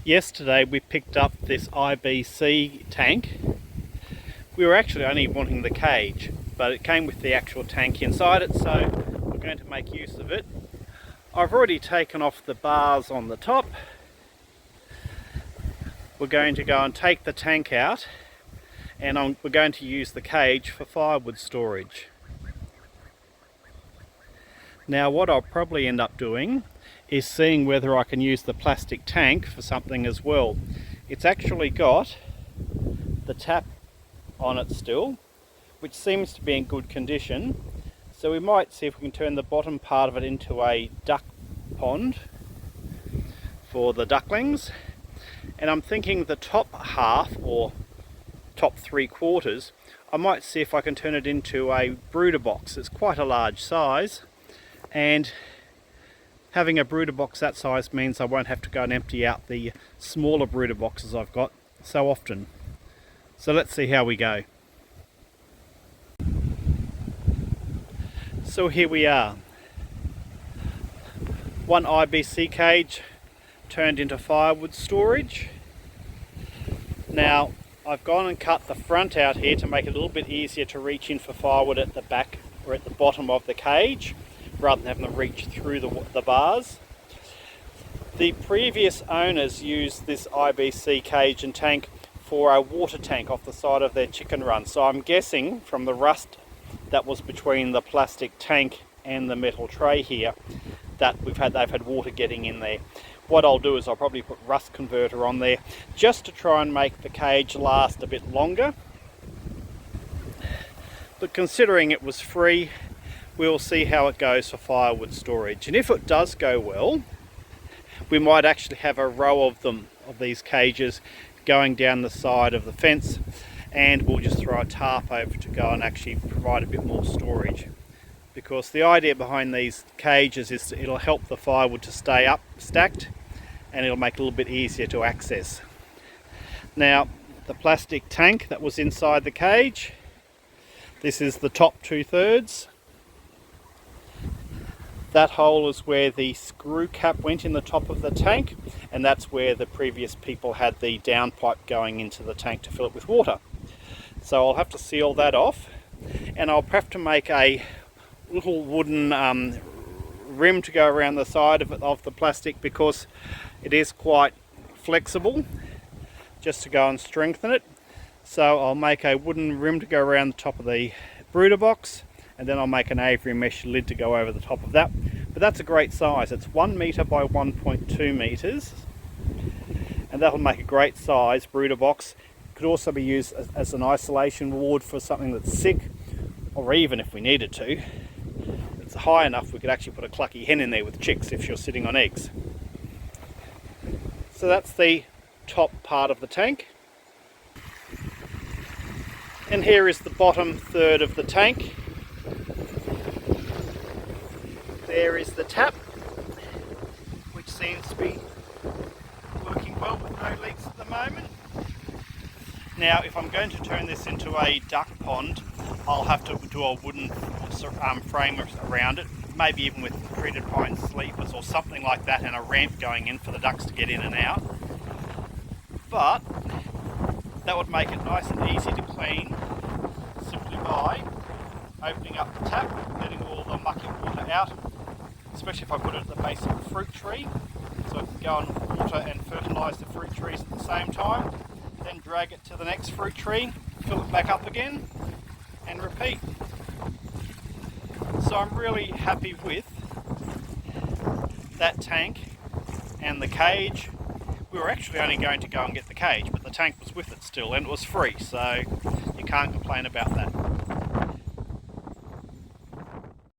Yesterday we picked up this IBC tank. We were actually only wanting the cage, but it came with the actual tank inside it, so we're going to make use of it. I've already taken off the bars on the top. We're going to go and take the tank out, and we're going to use the cage for firewood storage. Now what I'll probably end up doing is seeing whether I can use the plastic tank for something as well. It's actually got the tap on it still, which seems to be in good condition. So we might see if we can turn the bottom part of it into a duck pond for the ducklings. And I'm thinking the top half, or top 3/4, I might see if I can turn it into a brooder box. It's quite a large size, and having a brooder box that size means I won't have to go and empty out the smaller brooder boxes I've got so often. So let's see how we go. So here we are. One IBC cage turned into firewood storage. Now I've gone and cut the front out here to make it a little bit easier to reach in for firewood at the back or at the bottom of the cage, rather than having to reach through the bars. The previous owners used this IBC cage and tank for a water tank off the side of their chicken run. So I'm guessing from the rust that was between the plastic tank and the metal tray here that they've had water getting in there. What I'll do is I'll probably put rust converter on there just to try and make the cage last a bit longer. But considering it was free, we'll see how it goes for firewood storage. And if it does go well, we might actually have a row of them, of these cages, going down the side of the fence, and we'll just throw a tarp over to go and actually provide a bit more storage. Because the idea behind these cages is it'll help the firewood to stay up stacked, and it'll make it a little bit easier to access. Now, the plastic tank that was inside the cage, this is the top 2/3. That hole is where the screw cap went in the top of the tank, and that's where the previous people had the downpipe going into the tank to fill it with water. So I'll have to seal that off, and I'll have to make a little wooden rim to go around the side of the plastic, because it is quite flexible, just to go and strengthen it. So I'll make a wooden rim to go around the top of the brooder box, and then I'll make an avery mesh lid to go over the top of that. But that's a great size. It's 1 metre by 1.2 metres, and that'll make a great size brooder box. Could also be used as an isolation ward for something that's sick, or even if we needed to. It's high enough we could actually put a clucky hen in there with chicks if you're sitting on eggs. So that's the top part of the tank. And here is the bottom third of the tank. There is the tap, which seems to be working well with no leaks at the moment. Now, if I'm going to turn this into a duck pond, I'll have to do a wooden frame around it, maybe even with treated pine sleepers or something like that, and a ramp going in for the ducks to get in and out. But that would make it nice and easy to clean, simply by opening up the tap, letting all the mucky water out, especially if I put it at the base of a fruit tree, so I can go and water and fertilise the fruit trees at the same time, then drag it to the next fruit tree, fill it back up again, and repeat. So I'm really happy with that tank and the cage. We were actually only going to go and get the cage, but the tank was with it still, and it was free, so you can't complain about that.